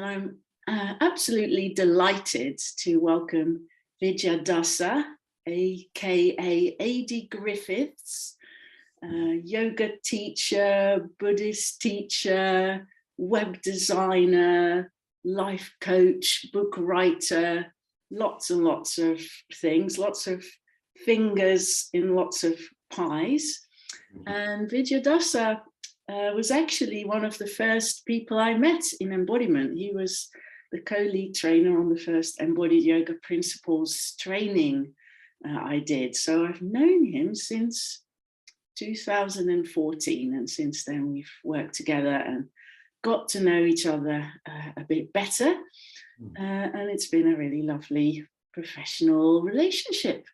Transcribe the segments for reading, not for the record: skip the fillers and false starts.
I'm absolutely delighted to welcome Vidyadasa, aka A.D. Griffiths, yoga teacher, Buddhist teacher, web designer, life coach, book writer, lots and lots of things, lots of fingers in lots of pies. And Vidyadasa was actually one of the first people I met in Embodiment. He was the co-lead trainer on the first Embodied Yoga Principles training I did. So I've known him since 2014, and since then we've worked together and got to know each other a bit better. And it's been a really lovely professional relationship.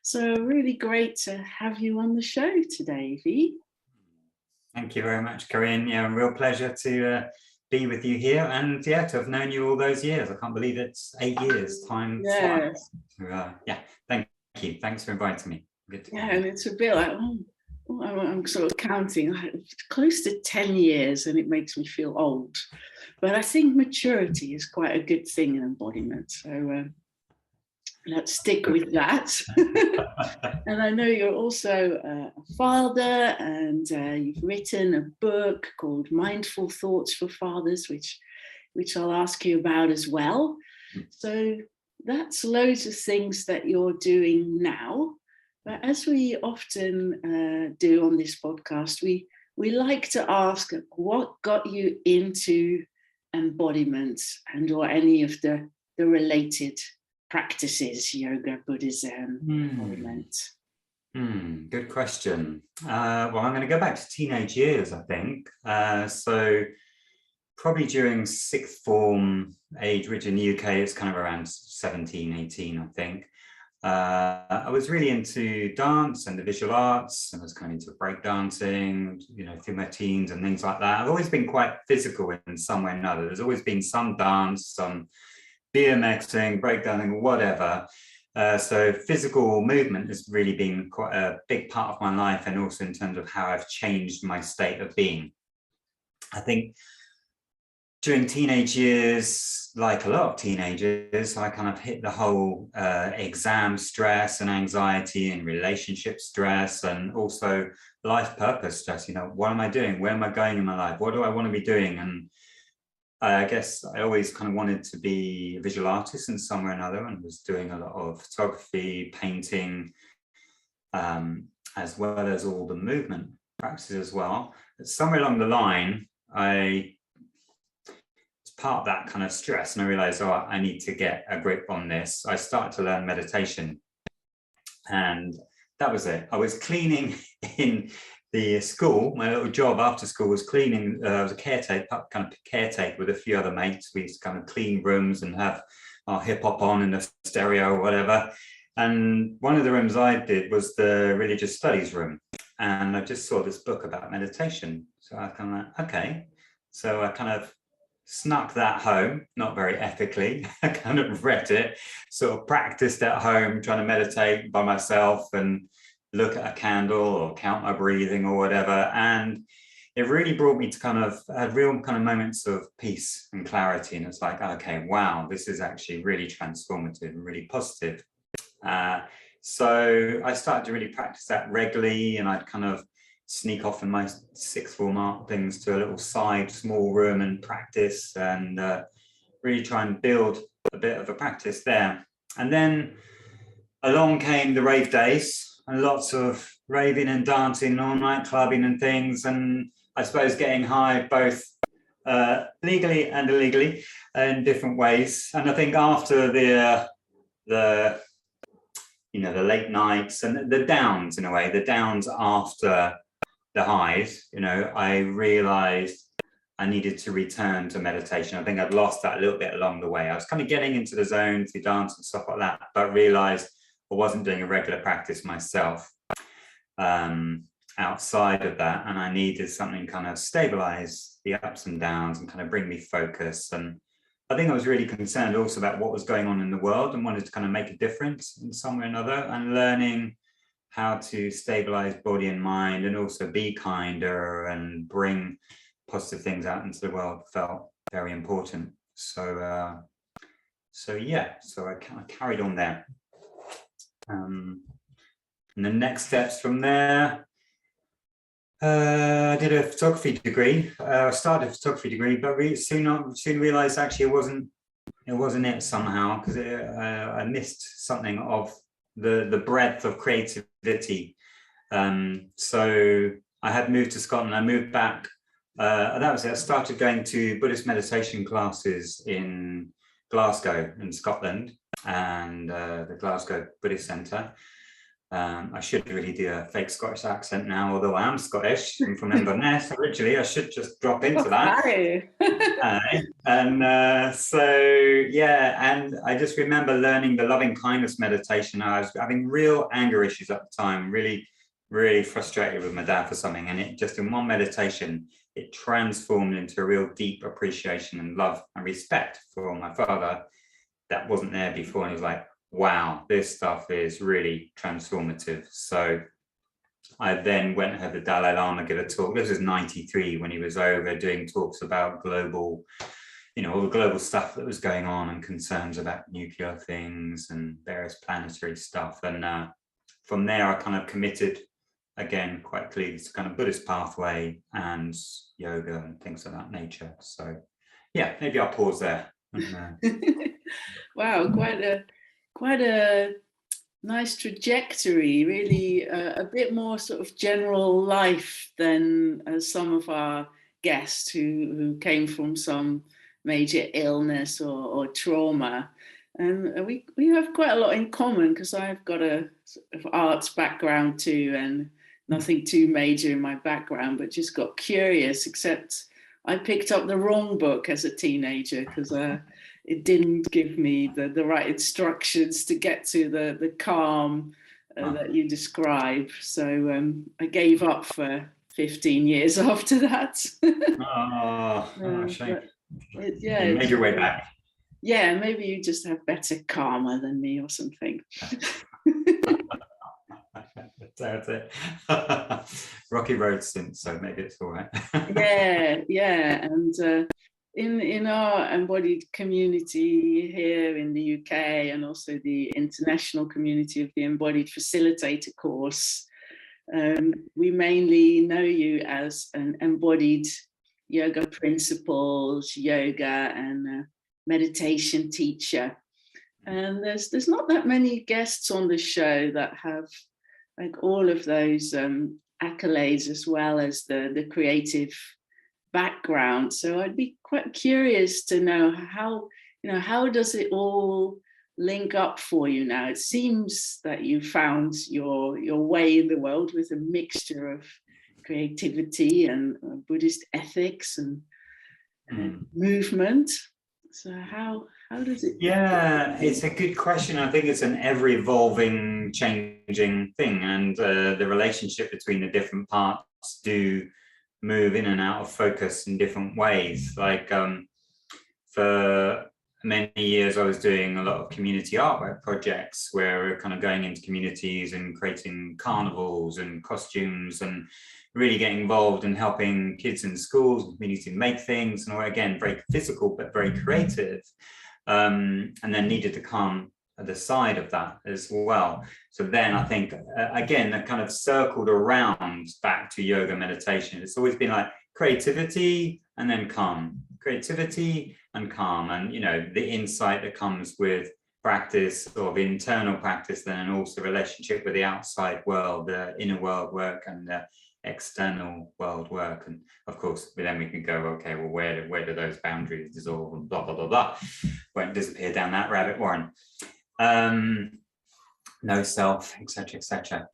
So really great to have you on the show today, Vi. Thank you very much, Karin. Yeah, a real pleasure to be with you here, and yeah, to have known you all those years. I can't believe it's 8 years. Time flies. Yeah, thank you. Thanks for inviting me. Good to be here. And it's a bit like, I'm sort of counting, close to 10 years, and it makes me feel old. But I think maturity is quite a good thing in embodiment. So let's stick with that. And I know you're also a father, and you've written a book called Mindful Thoughts for Fathers, which I'll ask you about as well. So that's loads of things that you're doing now. But as we often do on this podcast, we like to ask what got you into embodiment and or any of the related practices, yoga, Buddhism, embodiment. Good question. Well, I'm going to go back to teenage years, I think. So probably during sixth form age, which in the UK is kind of around 17, 18, I think. I was really into dance and the visual arts, and I was kind of into breakdancing, through my teens and things like that. I've always been quite physical in some way or another. There's always been some dance, some BMXing, breakdancing, whatever. So physical movement has really been quite a big part of my life, and also in terms of how I've changed my state of being. I think during teenage years, like a lot of teenagers, I kind of hit the whole exam stress and anxiety and relationship stress, and also life purpose stress. What am I doing? Where am I going in my life? What do I want to be doing? And I guess I always kind of wanted to be a visual artist in some way or another, and was doing a lot of photography, painting, as well as all the movement practices as well. But somewhere along the line, I was part of that kind of stress, and I realized, I need to get a grip on this. I started to learn meditation, and that was it. I was cleaning in the school. My little job after school was cleaning. I was a caretaker with a few other mates. We used to kind of clean rooms and have our hip hop on in the stereo or whatever. And one of the rooms I did was the religious studies room. And I just saw this book about meditation. So I kind of like, okay. So I kind of snuck that home, not very ethically. I kind of read it, sort of practiced at home, trying to meditate by myself and look at a candle or count my breathing or whatever. And it really brought me to real kind of moments of peace and clarity. And it's like, okay, wow, this is actually really transformative and really positive. So I started to really practice that regularly, and I'd kind of sneak off in my sixth form art things to a little side small room and practice, and really try and build a bit of a practice there. And then along came the rave days, and lots of raving and dancing, all night clubbing and things, and I suppose getting high both legally and illegally in different ways. And I think after the late nights and the downs, in a way, the downs after the highs, I realized I needed to return to meditation. I think I'd lost that a little bit along the way. I was kind of getting into the zone through dance and stuff like that, but realized I wasn't doing a regular practice myself outside of that, and I needed something kind of stabilize the ups and downs and kind of bring me focus. And I think I was really concerned also about what was going on in the world, and wanted to kind of make a difference in some way or another, and learning how to stabilize body and mind, and also be kinder and bring positive things out into the world felt very important. So yeah, so I kind of carried on there. And the next steps from there, I did a photography degree. I started a photography degree, but soon realized actually it wasn't it somehow, because I missed something of the breadth of creativity. So I had moved to Scotland. I moved back. That was it. I started going to Buddhist meditation classes in Glasgow in Scotland, and the Glasgow Buddhist Centre. I should really do a fake Scottish accent now, although I am Scottish. I'm from Inverness originally. I should just drop into that. So yeah, and I just remember learning the loving kindness meditation. I was having real anger issues at the time, really frustrated with my dad for something, and it just in one meditation it transformed into a real deep appreciation and love and respect for my father that wasn't there before. And he was like, wow, this stuff is really transformative. So I then went and had the Dalai Lama give a talk. This was 93 when he was over doing talks about global, all the global stuff that was going on and concerns about nuclear things and various planetary stuff. And from there, I kind of committed again quite clearly to kind of Buddhist pathway and yoga and things of that nature. So yeah, maybe I'll pause there. Wow, quite a nice trajectory, really. A bit more sort of general life than some of our guests who came from some major illness or trauma. And we have quite a lot in common, because I've got a sort of arts background too, and nothing too major in my background, but just got curious, except I picked up the wrong book as a teenager, because it didn't give me the right instructions to get to the calm that you describe. So I gave up for 15 years after that. Shame. Yeah, you made your way back. Yeah, maybe you just have better karma than me or something. That's it. Rocky road since, so maybe it's all right. yeah, and in our embodied community here in the UK, and also the international community of the Embodied Facilitator course, we mainly know you as an embodied yoga principles, yoga and meditation teacher. And there's not that many guests on the show that have like all of those accolades, as well as the creative background. So I'd be quite curious to know how does it all link up for you now? It seems that you found your way in the world with a mixture of creativity and Buddhist ethics and movement. So how does it? Yeah, it's a good question. I think it's an ever evolving, changing thing, and the relationship between the different parts do move in and out of focus in different ways. Like for many years, I was doing a lot of community artwork projects where we're kind of going into communities and creating carnivals and costumes and really getting involved and helping kids in schools and community make things, and again, very physical, but very creative. And then needed to come at the side of that as well. So then I think, again, that kind of circled around back to yoga meditation. It's always been like creativity and then calm, creativity and calm. And, the insight that comes with practice of internal practice, then also relationship with the outside world, the inner world work and the external world work. And of course, then we can go, okay, well, where do those boundaries dissolve and blah, blah, blah, blah. Won't disappear down that rabbit warren. No self, etc., etc.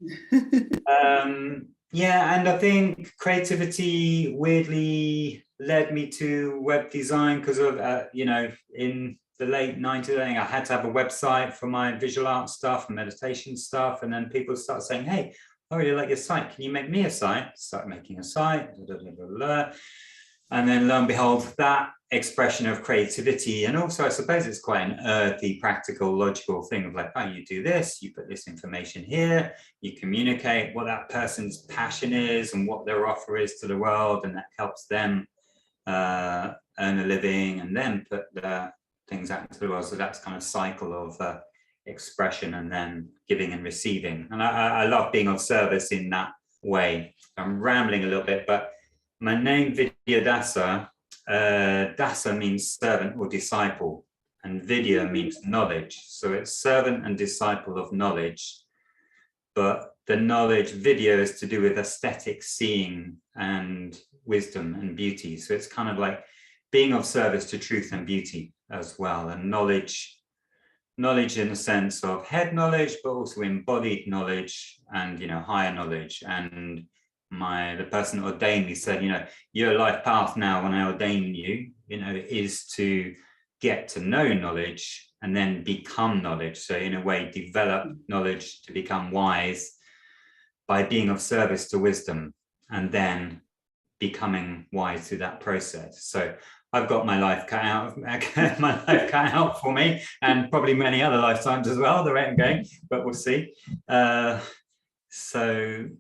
Yeah, and I think creativity weirdly led me to web design because of, in the late 90s, I think I had to have a website for my visual art stuff and meditation stuff. And then people start saying, hey, I really like your site. Can you make me a site? Start making a site. Blah, blah, blah, blah. And then lo and behold, that expression of creativity. And also, I suppose it's quite an earthy, practical, logical thing of like, oh, you do this, you put this information here, you communicate what that person's passion is and what their offer is to the world. And that helps them earn a living, and then put the things out into the world. So that's kind of cycle of expression and then giving and receiving. And I love being of service in that way. I'm rambling a little bit, but my name Vidyadasa, Dasa means servant or disciple, and Vidya means knowledge. So it's servant and disciple of knowledge. But the knowledge, Vidya, is to do with aesthetic seeing and wisdom and beauty. So it's kind of like being of service to truth and beauty as well. And knowledge in the sense of head knowledge, but also embodied knowledge and, higher knowledge. And the person that ordained me said, your life path now, when I ordain you, is to get to know knowledge and then become knowledge. So in a way, develop knowledge to become wise by being of service to wisdom and then becoming wise through that process. So I've got my life cut out for me, and probably many other lifetimes as well, the rate I'm going, but we'll see. So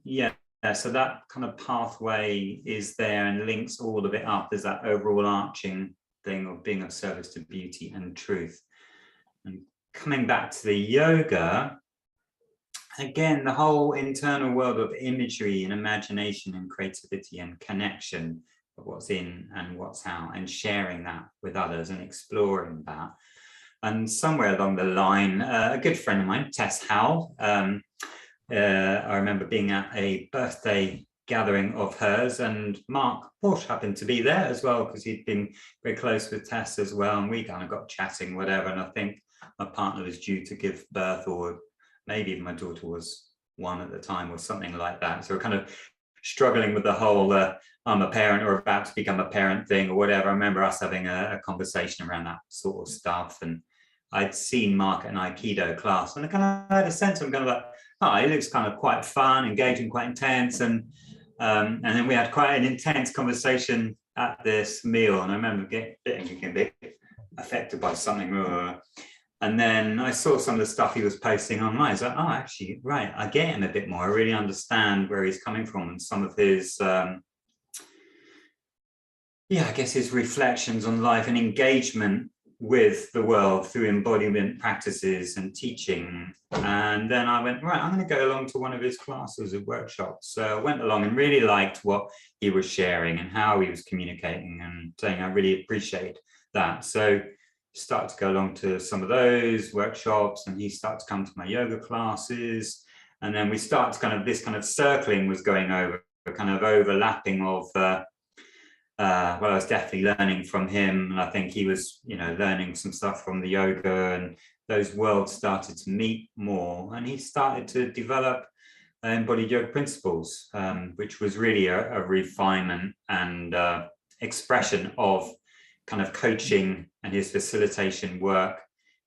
that kind of pathway is there and links all of it up. There's that overall arching thing of being of service to beauty and truth. And coming back to the yoga, again, the whole internal world of imagery and imagination and creativity and connection of what's in and what's out, and sharing that with others and exploring that. And somewhere along the line, a good friend of mine, Tess Howell, I remember being at a birthday gathering of hers, and Mark Walsh happened to be there as well, because he'd been very close with Tess as well, and we kind of got chatting, whatever. And I think my partner was due to give birth, or maybe even my daughter was 1 at the time or something like that. So we're kind of struggling with the whole I'm a parent or about to become a parent thing or whatever. I remember us having a conversation around that sort of stuff, and I'd seen Mark at an Aikido class, and I kind of had a sense of him kind of like, oh, it looks kind of quite fun, engaging, quite intense. And then we had quite an intense conversation at this meal, and I remember getting a bit affected by something. And then I saw some of the stuff he was posting online. I was like, oh, actually, right, I get him a bit more. I really understand where he's coming from, and some of his, I guess his reflections on life and engagement with the world through embodiment practices and teaching. And then I went, right, I'm going to go along to one of his classes or workshops. So I went along and really liked what he was sharing and how he was communicating and saying, I really appreciate that. So started to go along to some of those workshops, and he started to come to my yoga classes. And then we started to this kind of circling was going over, kind of overlapping of, I was definitely learning from him. And I think he was, learning some stuff from the yoga, and those worlds started to meet more. And he started to develop Embodied Yoga Principles, which was really a refinement and expression of kind of coaching and his facilitation work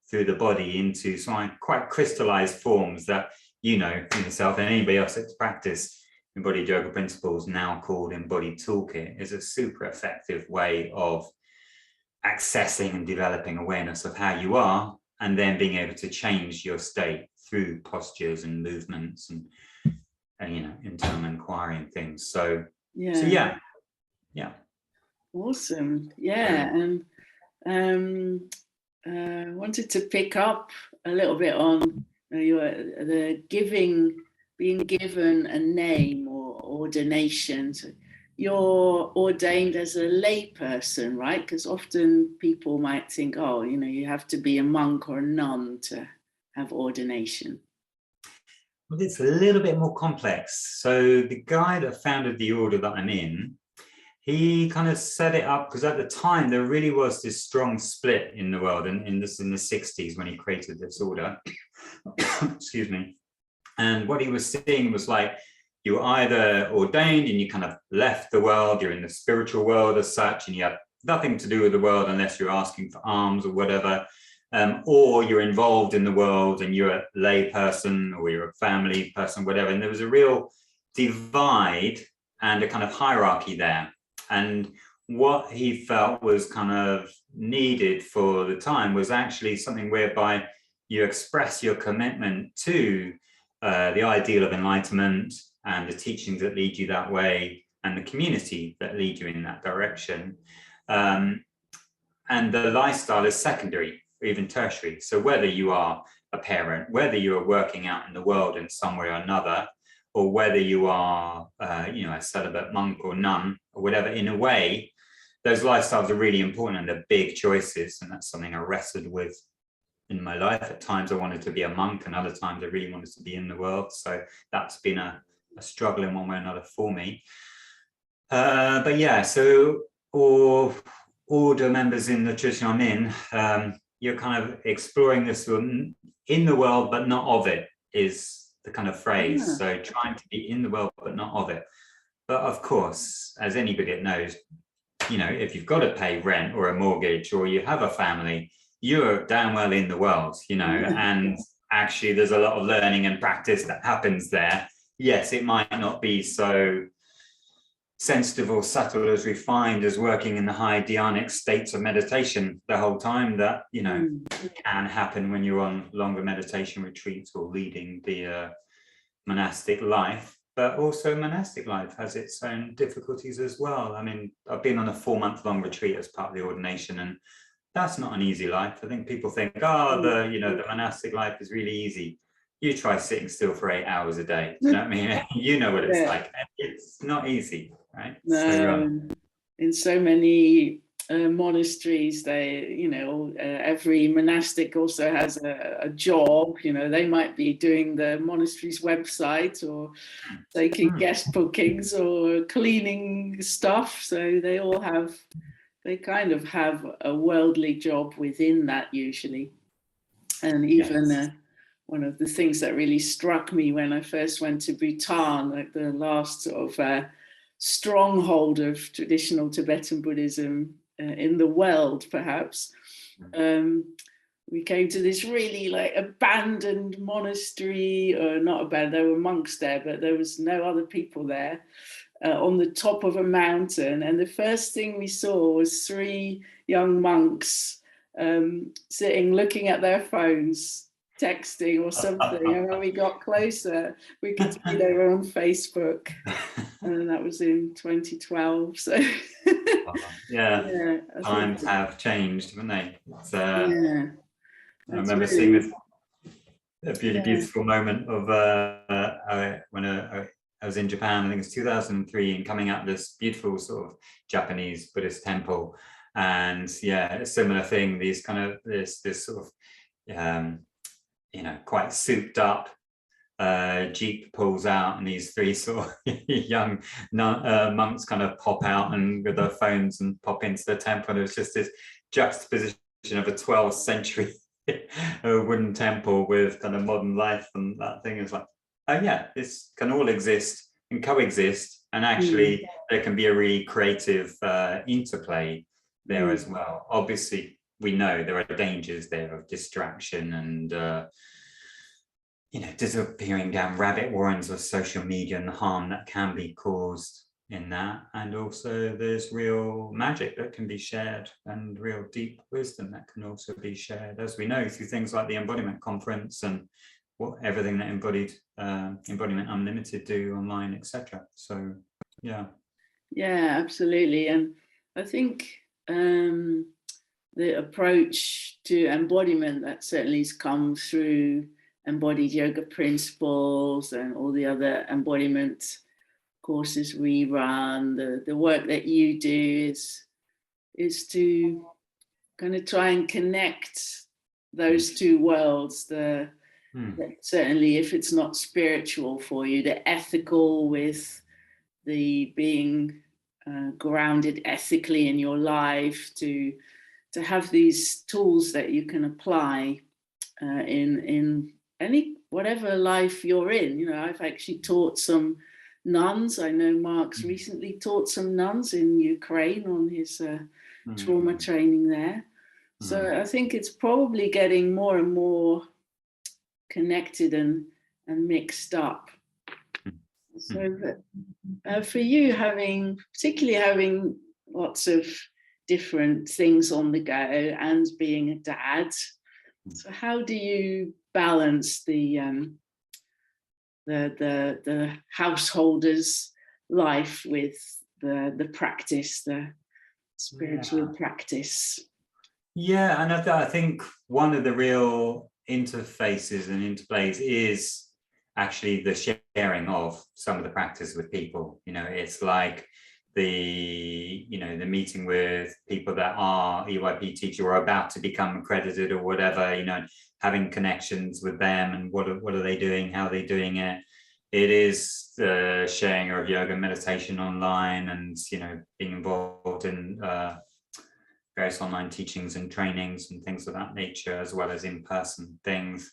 through the body into some quite crystallized forms that, from yourself and anybody else that's practiced Embodied Yoga Principles, now called Embodied Toolkit, is a super effective way of accessing and developing awareness of how you are, and then being able to change your state through postures and movements and internal inquiry and things. So yeah. Awesome. Yeah. And wanted to pick up a little bit on being given a name or ordination. So you're ordained as a lay person, right? Because often people might think, oh, you have to be a monk or a nun to have ordination. Well, it's a little bit more complex. So the guy that founded the order that I'm in, he kind of set it up because at the time there really was this strong split in the world, and in the 60s when he created this order. Excuse me. And what he was seeing was like, you were either ordained and you kind of left the world, you're in the spiritual world as such, and you have nothing to do with the world unless you're asking for alms or whatever, or you're involved in the world and you're a lay person or you're a family person, whatever. And there was a real divide and a kind of hierarchy there. And what he felt was kind of needed for the time was actually something whereby you express your commitment to the ideal of enlightenment and the teachings that lead you that way and the community that lead you in that direction. and the lifestyle is secondary, or even tertiary. So whether you are a parent, whether you are working out in the world in some way or another, or whether you are, a celibate monk or nun or whatever, in a way, those lifestyles are really important and they're big choices. And that's something I wrestled with in my life. At times I wanted to be a monk, and other times I really wanted to be in the world. So that's been a struggle in one way or another for me. But yeah, so all order members in the tradition I'm in, you're kind of exploring this in the world, but not of it, is the kind of phrase. Yeah. So trying to be in the world, but not of it. But of course, as anybody that knows, if you've got to pay rent or a mortgage, or you have a family, you're damn well in the world, and actually there's a lot of learning and practice that happens there. Yes, it might not be so sensitive or subtle as refined as working in the high dhyanic states of meditation the whole time that can happen when you're on longer meditation retreats or leading the monastic life. But also monastic life has its own difficulties as well. I mean, I've been on a 4-month-long retreat as part of the ordination, and that's not an easy life. I think people think, the monastic life is really easy. You try sitting still for 8 hours a day. You know what I mean? You know what it's like. It's not easy, right? No, so, in so many monasteries, they, every monastic also has a job. They might be doing the monastery's website, or taking guest bookings, or cleaning stuff. So they kind of have a worldly job within that usually. And even one of the things that really struck me when I first went to Bhutan, like the last sort of stronghold of traditional Tibetan Buddhism in the world, perhaps, we came to this really abandoned monastery, or not abandoned, there were monks there, but there was no other people there, on the top of a mountain. And the first thing we saw was 3 young monks sitting, looking at their phones, texting or something. And when we got closer, we could see they were on Facebook, and that was in 2012. So times have changed, haven't they? I remember seeing this beautiful moment of when I was in Japan. I think it's 2003, and coming out this beautiful sort of Japanese Buddhist temple, and a similar thing. These kind of this sort of quite souped up jeep pulls out, and these 3 sort of young monks kind of pop out and with their phones and pop into the temple. And it was just this juxtaposition of a 12th century wooden temple with kind of modern life, and that thing is like, this can all exist and coexist, and actually there can be a really creative interplay there as well. Obviously, we know there are dangers there of distraction and disappearing down rabbit warrens of social media and the harm that can be caused in that. And also there's real magic that can be shared, and real deep wisdom that can also be shared, as we know, through things like the Embodiment Conference and everything that Embodiment Unlimited do online, etc. So absolutely. And I think the approach to embodiment that certainly has come through Embodied Yoga Principles and all the other embodiment courses we run, the work that you do is to kind of try and connect those 2 worlds, certainly if it's not spiritual for you, the ethical with the being grounded ethically in your life, to have these tools that you can apply in any whatever life you're in. I've actually taught some nuns. I know Mark's recently taught some nuns in Ukraine on his trauma training there. So I think it's probably getting more and more connected and mixed up. So that, for you, particularly having lots of different things on the go and being a dad, so how do you balance the householder's life with the practice, the spiritual practice? Yeah, and I think one of the real interfaces and interplays is actually the sharing of some of the practice with people. It's like the meeting with people that are EYP teacher or about to become accredited or whatever, having connections with them and what are they doing, how are they doing it. It is the sharing of yoga meditation online and being involved in various online teachings and trainings and things of that nature, as well as in-person things.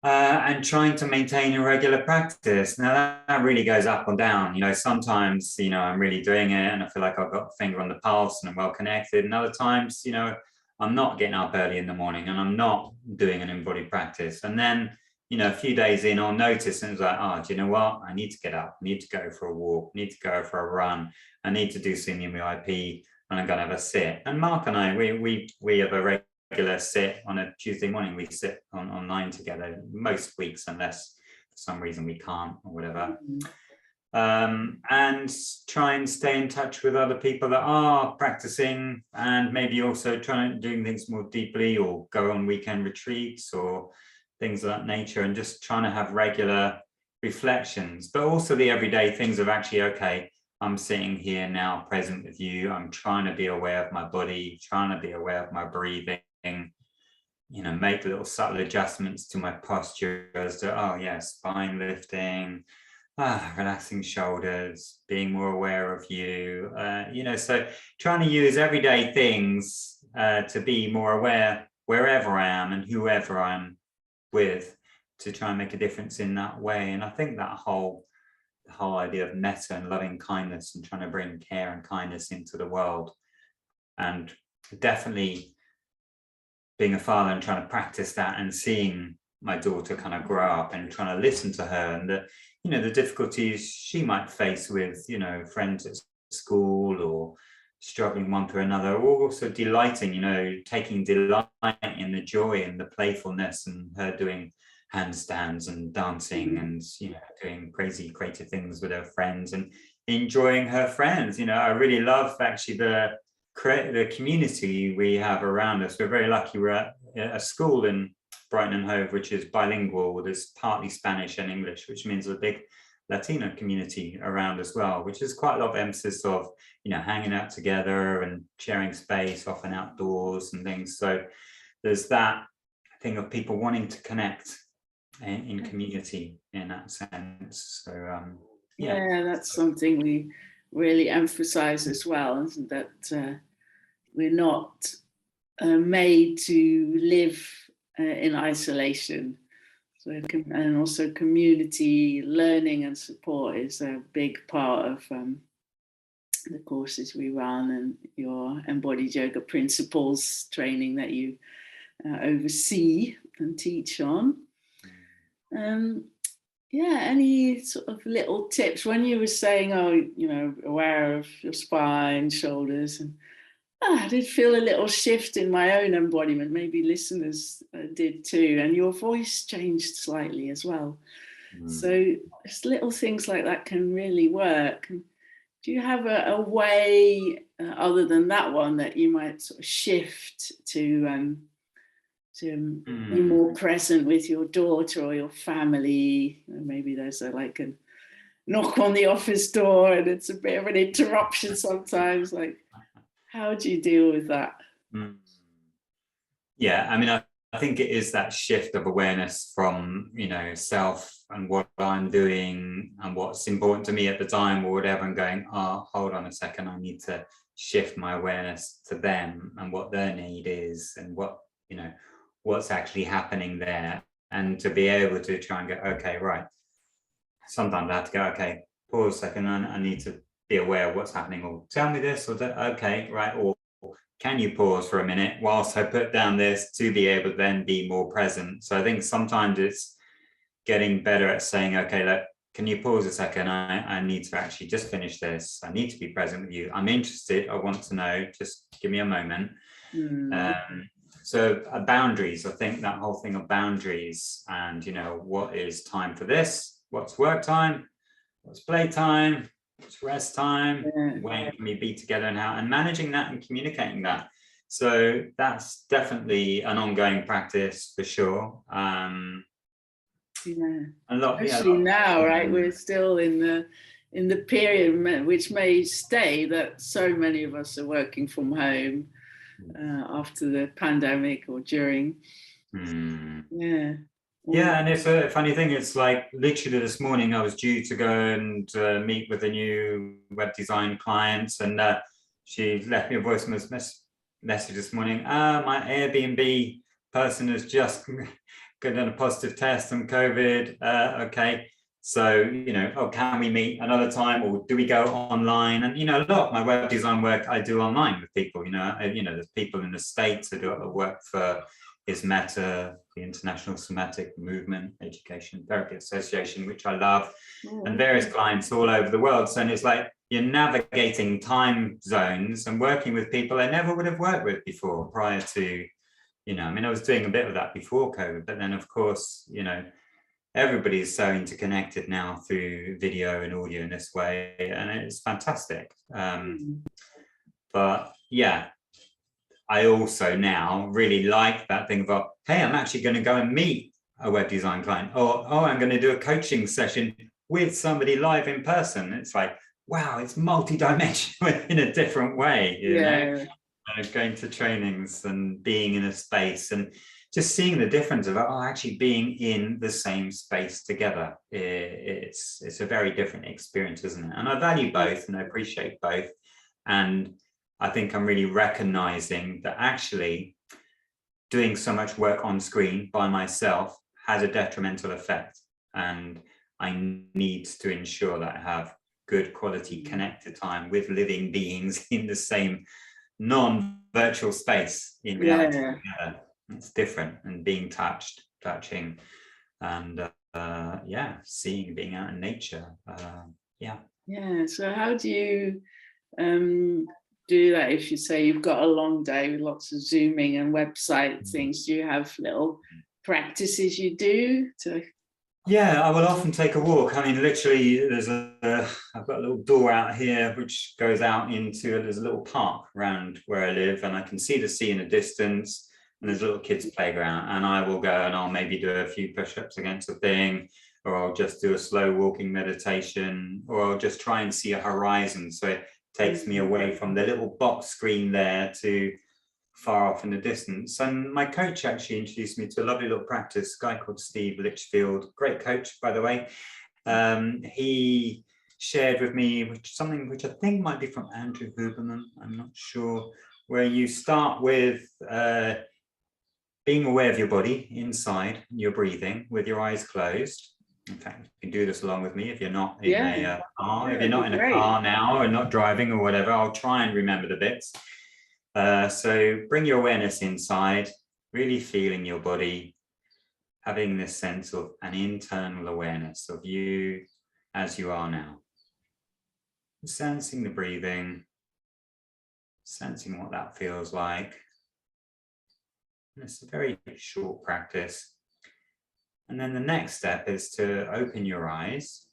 And trying to maintain a regular practice. Now that really goes up and down. Sometimes, I'm really doing it and I feel like I've got a finger on the pulse and I'm well connected. And other times, I'm not getting up early in the morning and I'm not doing an embodied practice. And then, a few days in, I'll notice and it's like, oh, do you know what? I need to get up. I need to go for a walk. I need to go for a run. I need to do some EYP and I'm going to have a sit. And Mark and I, we have a regular sit on a Tuesday morning. We sit online together most weeks, unless for some reason we can't or whatever. And try and stay in touch with other people that are practicing, and maybe also doing things more deeply, or go on weekend retreats or things of that nature, and just trying to have regular reflections, but also the everyday things of actually, okay, I'm sitting here now present with you. I'm trying to be aware of my body, trying to be aware of my breathing, make little subtle adjustments to my posture as to, oh yeah, spine lifting, relaxing shoulders, being more aware of you, so trying to use everyday things to be more aware wherever I am and whoever I'm with, to try and make a difference in that way. And I think that the whole idea of metta and loving kindness and trying to bring care and kindness into the world, and definitely being a father and trying to practice that and seeing my daughter kind of grow up and trying to listen to her and the difficulties she might face with friends at school or struggling one to another, or also delighting, taking delight in the joy and the playfulness, and her doing handstands and dancing and doing crazy creative things with her friends and enjoying her friends. I really love actually the community we have around us. We're very lucky. We're at a school in Brighton and Hove which is bilingual. There's partly Spanish and English, which means a big Latino community around as well, which is quite a lot of emphasis of hanging out together and sharing space, often outdoors and things. So there's that thing of people wanting to connect in community in that sense. So yeah, that's something we really emphasize as well, isn't that we're not made to live in isolation. So, and also community learning and support is a big part of the courses we run, and your Embodied Yoga Principles training that you oversee and teach on. Any sort of little tips when you were saying, aware of your spine, shoulders, and I did feel a little shift in my own embodiment. Maybe listeners did too, and your voice changed slightly as well. So just little things like that can really work. Do you have a way other than that one that you might sort of shift to be more present with your daughter or your family? Maybe there's a knock on the office door and it's a bit of an interruption sometimes. Like, how do you deal with that? Yeah, I mean, I think it is that shift of awareness from self and what I'm doing and what's important to me at the time or whatever, and going, oh, hold on a second, I need to shift my awareness to them and what their need is and what's actually happening there, and to be able to try and go, okay, right, sometimes I have to go, okay, pause a second, I need to be aware of what's happening, or tell me this, or that, okay, right, or can you pause for a minute whilst I put down this, to be able to then be more present. So I think sometimes it's getting better at saying, okay, look, can you pause a second? I need to actually just finish this. I need to be present with you. I'm interested. I want to know. Just give me a moment. So boundaries, I think that whole thing of boundaries and, what is time for this? What's work time? What's play time? What's rest time? When can we be together and how? And managing that and communicating that. So that's definitely an ongoing practice for sure. Yeah, a lot, especially now, right? We're still in the period which may stay, that so many of us are working from home after the pandemic or during. Yeah. Yeah, and it's a funny thing. It's like literally this morning I was due to go and meet with a new web design client, and she left me a voice message this morning. My Airbnb person has just done a positive test on COVID. Okay, so can we meet another time, or do we go online? And a lot of my web design work I do online with people. There's people in the States who do a lot of work for Meta, the International Somatic Movement Education Therapy Association, which I love, and various clients all over the world. So it's like you're navigating time zones and working with people I never would have worked with before, prior to, I was doing a bit of that before COVID, but then of course, everybody's so interconnected now through video and audio in this way, and it's fantastic. But yeah, I also now really like that thing of, hey, I'm actually going to go and meet a web design client, or I'm going to do a coaching session with somebody live in person. It's like, wow, it's multi-dimensional in a different way, you know? Going to trainings and being in a space and just seeing the difference of actually being in the same space together. It's a very different experience, isn't it? And I value both and I appreciate both. And I think I'm really recognizing that actually doing so much work on screen by myself has a detrimental effect. And I need to ensure that I have good quality connected time with living beings in the same non-virtual space in reality. It's different, and being touching, and seeing, being out in nature. So how do you do that if you say you've got a long day with lots of Zooming and website things? Do you have little practices you do to? Yeah, I will often take a walk. I mean, literally, I've got a little door out here which goes out there's a little park around where I live, and I can see the sea in the distance, and there's a little kids' playground, and I will go and I'll maybe do a few push-ups against a thing, or I'll just do a slow walking meditation, or I'll just try and see a horizon. So it takes me away from the little box screen there to far off in the distance. And my coach actually introduced me to a lovely little practice, a guy called Steve Litchfield, great coach, by the way. He shared with me something which I think might be from Andrew Huberman, I'm not sure, where you start with being aware of your body inside, your breathing, with your eyes closed. In fact, you can do this along with me if you're not in a car. If you're not in a car now or not driving or whatever, I'll try and remember the bits. So bring your awareness inside, really feeling your body, having this sense of an internal awareness of you as you are now. Sensing the breathing, sensing what that feels like. And it's a very short practice. And then the next step is to open your eyes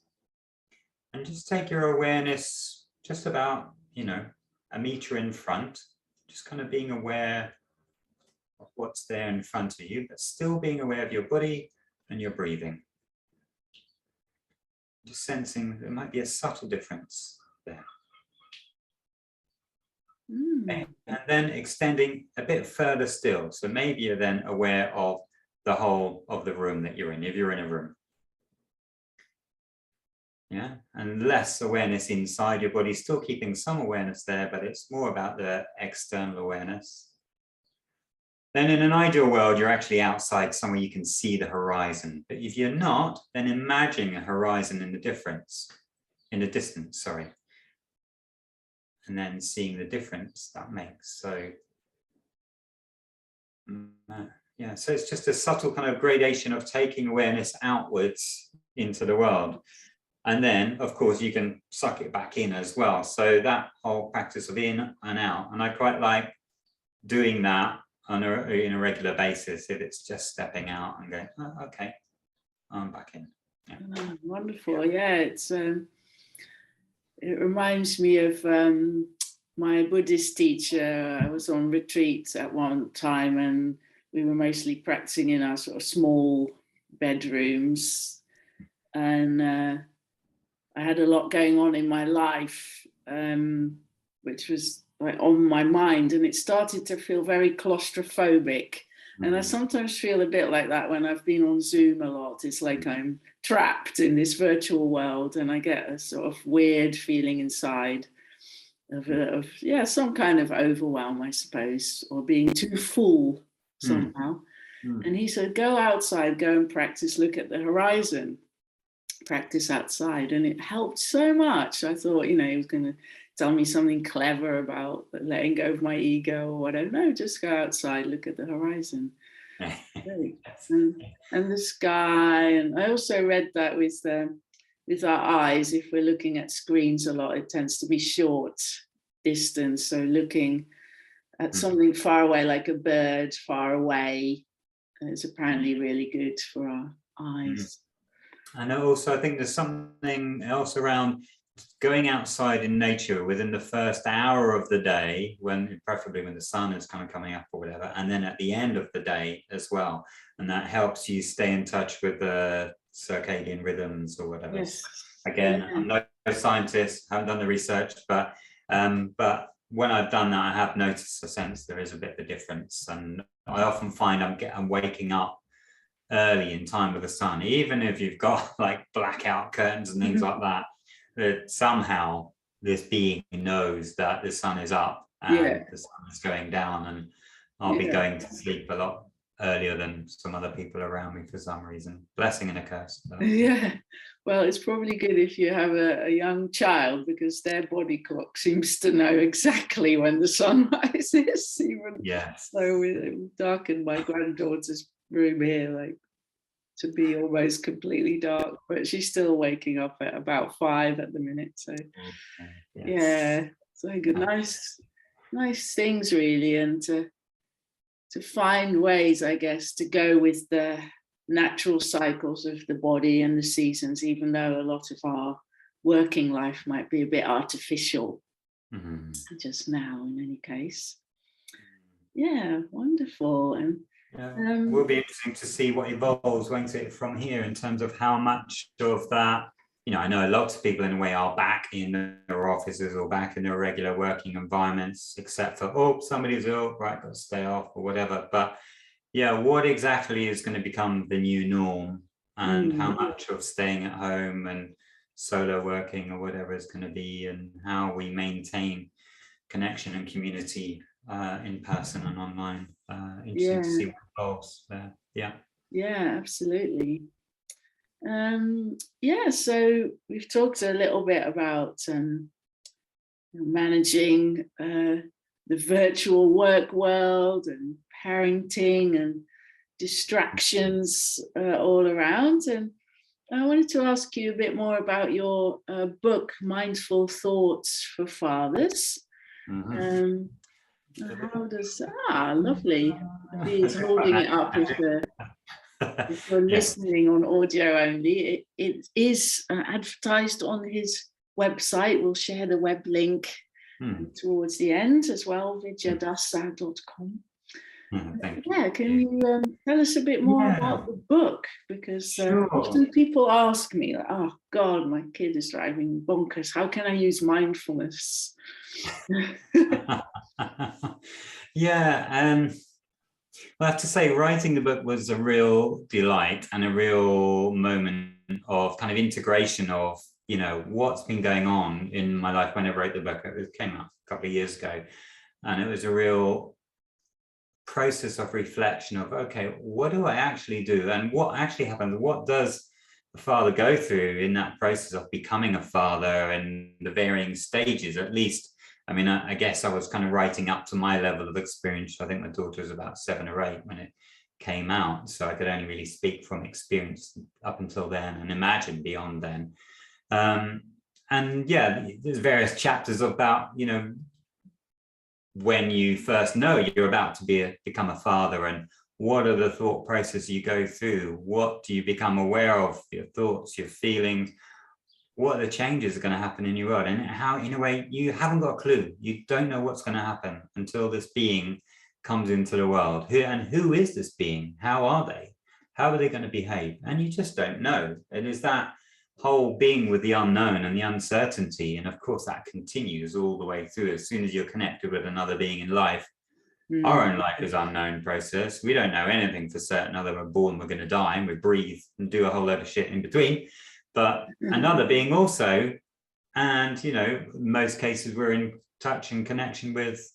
and just take your awareness just about, a meter in front, just kind of being aware of what's there in front of you, but still being aware of your body and your breathing. Just sensing there might be a subtle difference there. And then extending a bit further still. So maybe you're then aware of the whole of the room that you're in, if you're in a room. Yeah, and less awareness inside your body, still keeping some awareness there, but it's more about the external awareness. Then in an ideal world, you're actually outside somewhere you can see the horizon. But if you're not, then imagine a horizon in the distance, and then seeing the difference that makes. So so it's just a subtle kind of gradation of taking awareness outwards into the world. And then, of course, you can suck it back in as well. So that whole practice of in and out. And I quite like doing that in a regular basis, if it's just stepping out and going, okay, I'm back in. Wonderful. It's it reminds me of my Buddhist teacher, I was on retreats at one time, and we were mostly practicing in our sort of small bedrooms. And I had a lot going on in my life, which was like on my mind, and it started to feel very claustrophobic. And I sometimes feel a bit like that when I've been on Zoom a lot. It's like I'm trapped in this virtual world, and I get a sort of weird feeling inside of some kind of overwhelm, I suppose, or being too full somehow. And he said, go outside, go and practice, look at the horizon, practice outside. And it helped so much. I thought, he was going to tell me something clever about letting go of my ego or whatever. No, just go outside, look at the horizon. and the sky. And I also read that with our eyes, if we're looking at screens a lot, it tends to be short distance. So looking at something far away, like a bird far away, is apparently really good for our eyes. And also, I think there's something else around going outside in nature within the first hour of the day, preferably when the sun is kind of coming up or whatever, and then at the end of the day as well. And that helps you stay in touch with the circadian rhythms or whatever. Yes. Again, I'm no scientist, haven't done the research, but when I've done that, I have noticed a sense there is a bit of a difference. And I often find I'm waking up early in time with the sun, even if you've got like blackout curtains and things like that, that somehow this being knows that the sun is up and the sun is going down, and I'll be going to sleep a lot earlier than some other people around me for some reason. Blessing and a curse. Yeah, well, it's probably good if you have a young child, because their body clock seems to know exactly when the sun rises. Even so, it darkened my granddaughter's room here, like to be almost completely dark, but she's still waking up at about 5 at the minute. So so good, nice things really, and to find ways, I guess, to go with the natural cycles of the body and the seasons, even though a lot of our working life might be a bit artificial just now in any case. Yeah, wonderful. And will be interesting to see what evolves, won't it, from here, in terms of how much of that, I know lots of people in a way are back in their offices or back in their regular working environments, except for, somebody's ill, right, got to stay off or whatever. But what exactly is going to become the new norm, and how much of staying at home and solo working or whatever is going to be, and how we maintain connection and community in person and online. Interesting to see what evolves there. Yeah, absolutely. So we've talked a little bit about managing the virtual work world and parenting and distractions all around. And I wanted to ask you a bit more about your book, Mindful Thoughts for Fathers. How does lovely. He's holding it up if you're listening on audio only. It is advertised on his website. We'll share the web link towards the end as well, vidyadasa.com. Can you tell us a bit more about the book? Because often people ask me, oh God, my kid is driving bonkers. How can I use mindfulness? I have to say, writing the book was a real delight and a real moment of kind of integration of, what's been going on in my life when I wrote the book. It came out a couple of years ago, and it was a real process of reflection of, okay, what do I actually do, and what actually happens? What does a father go through in that process of becoming a father, and the varying stages, at least? I mean, I guess I was kind of writing up to my level of experience. I think my daughter was about 7 or 8 when it came out, so I could only really speak from experience up until then and imagine beyond then. There's various chapters about, when you first know you're about to become a father, and what are the thought processes you go through? What do you become aware of? Your thoughts, your feelings. what the changes are going to happen in your world, and how, in a way, you haven't got a clue. You don't know what's going to happen until this being comes into the world. Who is this being? How are they? How are they going to behave? And you just don't know. It is that whole being with the unknown and the uncertainty. And of course, that continues all the way through. As soon as you're connected with another being in life, our own life is unknown process. We don't know anything for certain, other than we're born, we're going to die, and we breathe and do a whole load of shit in between. But another being also, and in most cases, we're in touch and connection with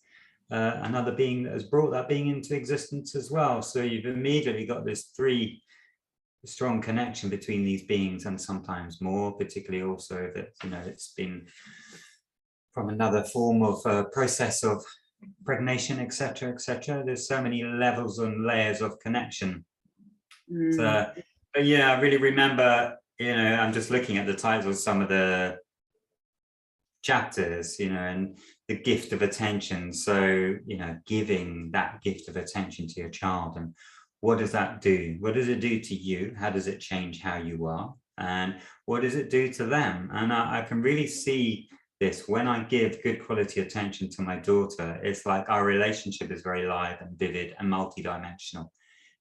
another being that has brought that being into existence as well. So you've immediately got this strong connection between these beings, and sometimes more, particularly also if it's been from another form of process of pregnation, etc. There's so many levels and layers of connection. But yeah, I really remember, I'm just looking at the titles of some of the chapters, and the gift of attention. So, giving that gift of attention to your child, and what does that do? What does it do to you? How does it change how you are? And what does it do to them? And I can really see this when I give good quality attention to my daughter. It's like our relationship is very live and vivid and multidimensional.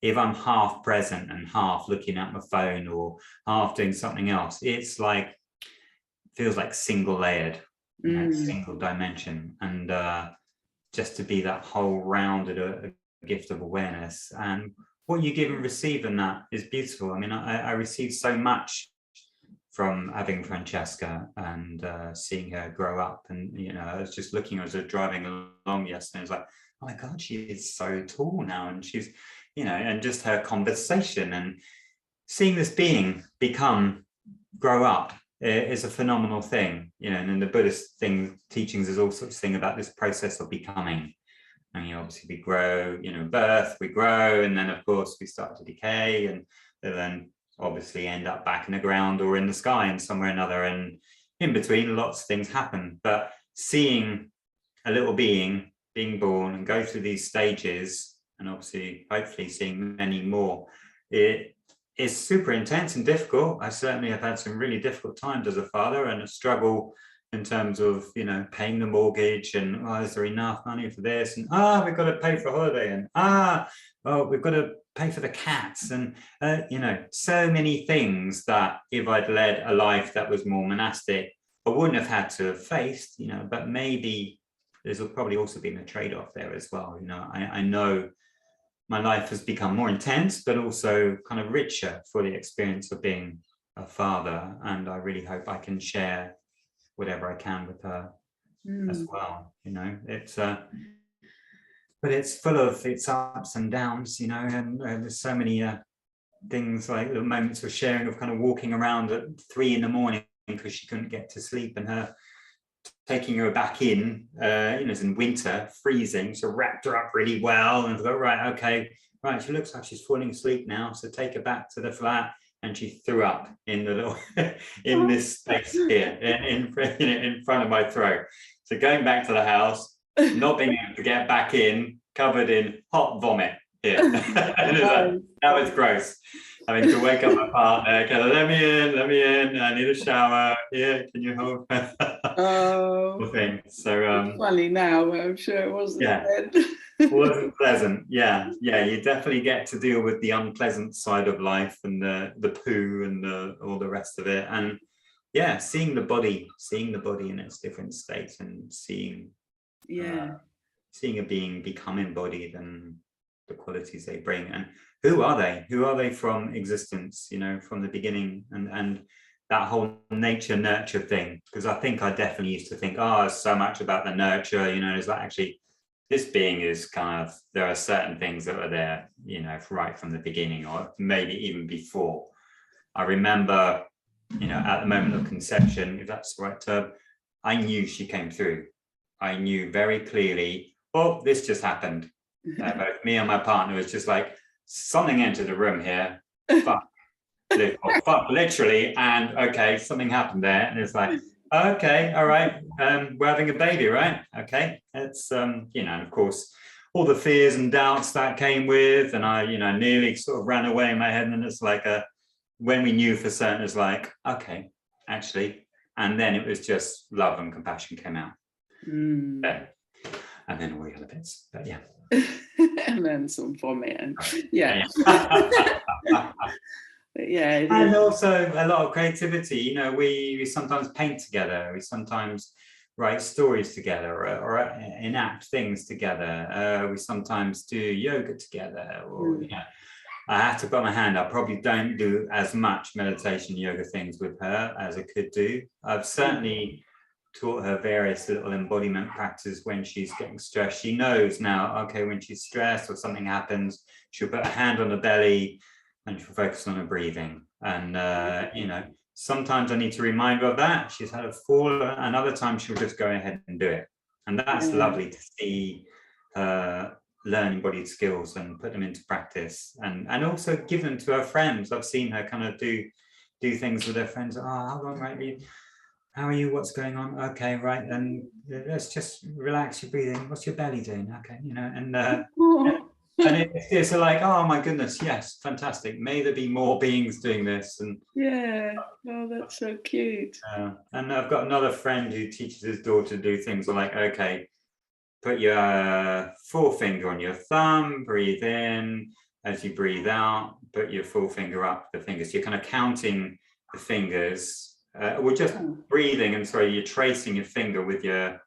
If I'm half present and half looking at my phone or half doing something else, it's like, feels like single layered, single dimension. And just to be that whole rounded a gift of awareness, and what you give and receive in that is beautiful. I mean, I received so much from having Francesca and seeing her grow up. And I was just looking as I was driving along yesterday, I was like, oh my God, she is so tall now, and she's and just her conversation and seeing this being grow up is a phenomenal thing. And in the Buddhist teachings, there's all sorts of things about this process of becoming. And obviously we grow, birth, we grow, and then of course we start to decay, and then obviously end up back in the ground or in the sky and somewhere or another. And in between, lots of things happen. But seeing a little being born and go through these stages, and obviously, hopefully seeing many more, it is super intense and difficult. I certainly have had some really difficult times as a father, and a struggle in terms of, paying the mortgage, and is there enough money for this? And we've got to pay for a holiday, and we've got to pay for the cats, and so many things that if I'd led a life that was more monastic, I wouldn't have had to have faced. But maybe there's probably also been a trade-off there as well. I know my life has become more intense, but also kind of richer for the experience of being a father, and I really hope I can share whatever I can with her as well. It's but it's full of its ups and downs, and there's so many things, like little moments of sharing, of kind of walking around at 3 a.m. because she couldn't get to sleep, and her taking her back in, it's in winter, freezing, so wrapped her up really well, and thought, right, she looks like she's falling asleep now, so take her back to the flat. And she threw up in the little in this space here in front of my throat. So going back to the house, not being able to get back in, covered in hot vomit here. Now it's gross. Having to wake up my partner, kind of, let me in, I need a shower. Here, can you hold? Thing. So funny now, but I'm sure it wasn't. Yeah. It wasn't pleasant. Yeah, you definitely get to deal with the unpleasant side of life, and the poo and all the rest of it. And seeing the body in its different states, and seeing a being become embodied, and the qualities they bring, and who are they from existence, from the beginning, and that whole nature nurture thing. Because I think I definitely used to think, it's so much about the nurture, is that actually this being is kind of, there are certain things that are there, right from the beginning, or maybe even before. I remember, at the moment of conception, if that's the right term, I knew she came through. I knew very clearly, this just happened. Both me and my partner was just like, something entered the room here, fuck, literally, and okay, something happened there, and it's like, okay, all right, we're having a baby, right? Okay, it's and of course all the fears and doubts that came with, and I nearly sort of ran away in my head, and it's like when we knew for certain, it's like, okay, actually And then it was just love and compassion came out. Mm. And then all the other bits, but yeah. And then some vomit and yeah, and also a lot of creativity. You know, we sometimes paint together, we sometimes write stories together, or enact things together. We sometimes do yoga together, or I have to put my hand up. Probably don't do as much meditation yoga things with her as I could do. I've certainly taught her various little embodiment practices when she's getting stressed. She knows now, okay, when she's stressed or something happens, she'll put a hand on the belly and she'll focus on her breathing. And, you know, sometimes I need to remind her of that. She's had a fall, and other times she'll just go ahead and do it. And that's lovely to see her learn embodied skills and put them into practice, and also give them to her friends. I've seen her kind of do things with her friends. Oh, how long, right? How are you? What's going on? Okay, right. And let's just relax your breathing. What's your belly doing? Okay, you know, and it's like, oh my goodness, yes, fantastic. May there be more beings doing this. And oh, that's so cute. And I've got another friend who teaches his daughter to do things like, okay, put your forefinger on your thumb, breathe in. As you breathe out, put your forefinger up the fingers. You're kind of counting the fingers. We're just breathing, and you're tracing your finger with the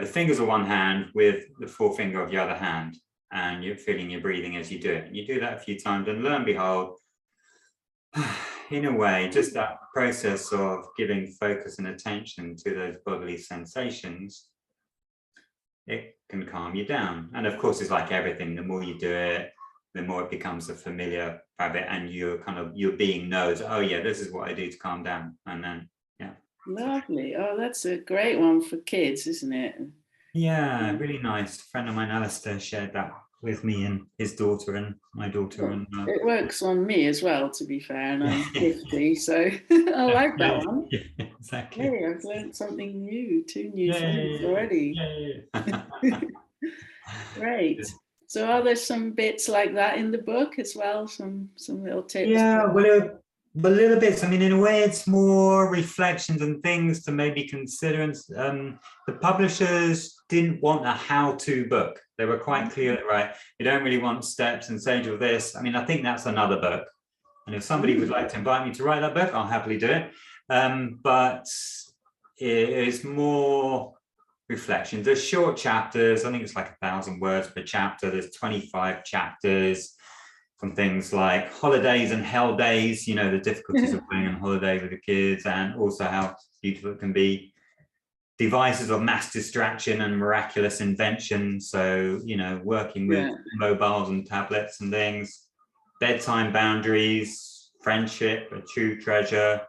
fingers of one hand with the forefinger of the other hand, and you're feeling your breathing as you do it. And you do that a few times, and lo and behold, in a way, just that process of giving focus and attention to those bodily sensations, it can calm you down. And of course, it's like everything, the more you do it, the more it becomes a familiar habit, and your being knows, oh yeah, this is what I do to calm down. And then lovely. Oh, that's a great one for kids, isn't it? Yeah, really nice. A friend of mine, Alistair, shared that with me and his daughter and my daughter. And it works on me as well, to be fair, and I'm 50, so I like that one. Yeah, exactly. Hey, I've learned something new, 2 new things already. Great. So are there some bits like that in the book as well? Some little tips? Yeah, well, little bits. I mean, in a way, it's more reflections and things to maybe consider. And the publishers didn't want a how-to book. They were quite clear, right? You don't really want steps and stage of this. I mean, I think that's another book. And if somebody would like to invite me to write that book, I'll happily do it. But it is more reflections. There's short chapters. I think it's like 1,000 words per chapter. There's 25 chapters from things like holidays and hell days, you know, the difficulties of going on holiday with the kids, and also how beautiful it can be. Devices of mass distraction and miraculous invention. So, you know, working with mobiles and tablets and things. Bedtime boundaries, friendship, a true treasure.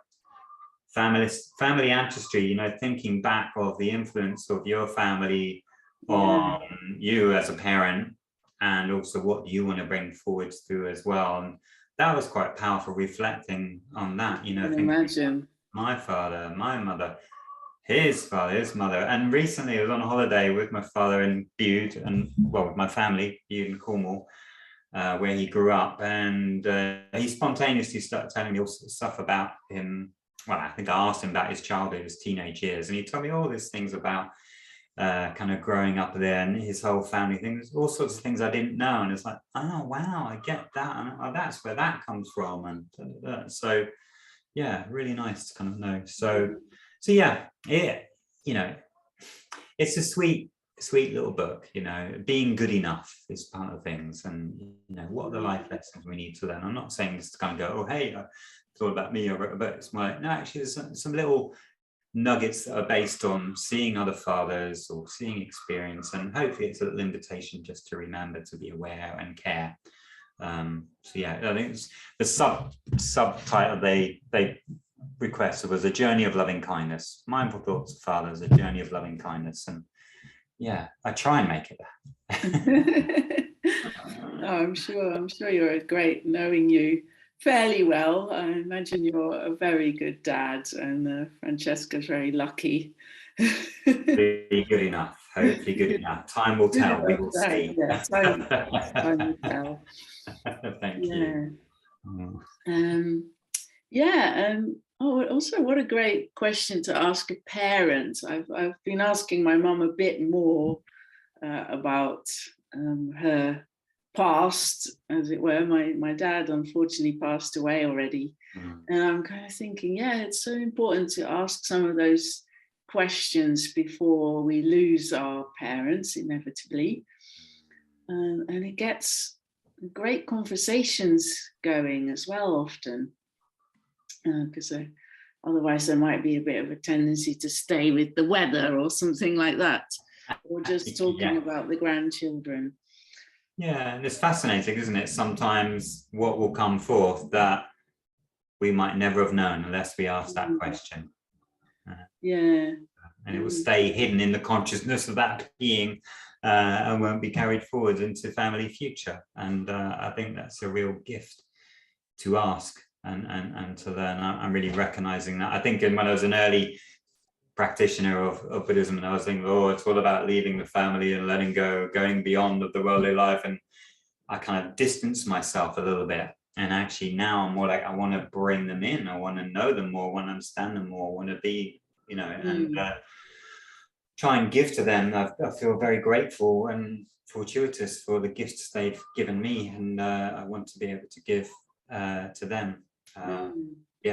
Family ancestry, you know, thinking back of the influence of your family on you as a parent, and also what you want to bring forward through as well. And that was quite powerful, reflecting on that, you know. I can imagine. My father, my mother, his father, his mother. And recently I was on a holiday with my father in Bude, and with my family, Bude in Cornwall, where he grew up. And he spontaneously started telling me all sorts of stuff about him. Well, I think I asked him about his childhood, his teenage years, and he told me all these things about kind of growing up there and his whole family things, all sorts of things I didn't know. And it's like, oh, wow, I get that. And that's where that comes from. And so, yeah, really nice to kind of know. So yeah, you know, it's a sweet little book, you know. Being good enough is part of things. And, you know, what are the life lessons we need to learn? I'm not saying this to kind of go, oh, hey, it's all about me, I wrote a book. It's no, actually, there's some little nuggets that are based on seeing other fathers or seeing experience, and hopefully it's a little invitation just to remember to be aware and care. So yeah, I think it's the subtitle they requested was A Journey of Loving Kindness, Mindful Thoughts of Fathers, A Journey of Loving Kindness. And yeah, I try and make it that. I'm sure you're great, knowing you fairly well. I imagine you're a very good dad, and Francesca's very lucky. Be good enough. Hopefully good enough. Time will tell. We will see. Yeah, time will tell. Thank you. Oh, also, what a great question to ask a parent. I've been asking my mum a bit more about her past, as it were. My dad unfortunately passed away already. And I'm kind of thinking, yeah, it's so important to ask some of those questions before we lose our parents, inevitably. And it gets great conversations going as well, often. Because otherwise there might be a bit of a tendency to stay with the weather or something like that, or just talking about the grandchildren. Yeah, and it's fascinating, isn't it? Sometimes what will come forth that we might never have known unless we ask that question. Yeah. And it will stay hidden in the consciousness of that being and won't be carried forward into family future. And I think that's a real gift to ask and to learn. I'm really recognizing that. I think when I was an early practitioner of Buddhism, and I was thinking, oh, it's all about leaving the family and letting go, going beyond of the worldly life. And I kind of distanced myself a little bit. And actually now I'm more like, I want to bring them in. I want to know them more, I want to understand them more, I want to be, and try and give to them. I feel very grateful and fortuitous for the gifts they've given me. And I want to be able to give to them.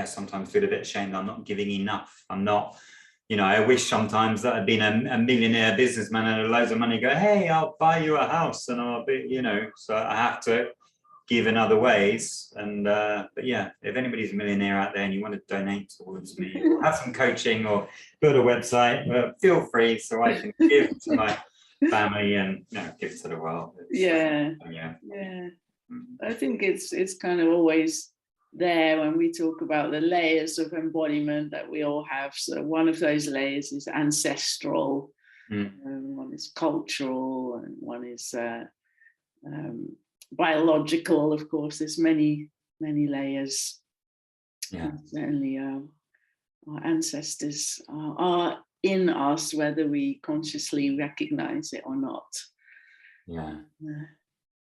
Sometimes feel a bit ashamed I'm not giving enough. I'm not, I wish sometimes that I'd been a millionaire businessman and had loads of money, go, hey, I'll buy you a house and I'll be, so I have to give in other ways. And but yeah, if anybody's a millionaire out there and you want to donate towards me or have some coaching or build a website, feel free so I can give to my family and give to the world. I think it's kind of always there when we talk about the layers of embodiment that we all have. So one of those layers is ancestral, one is cultural, and one is biological. Of course, there's many layers. Certainly our ancestors are in us, whether we consciously recognize it or not.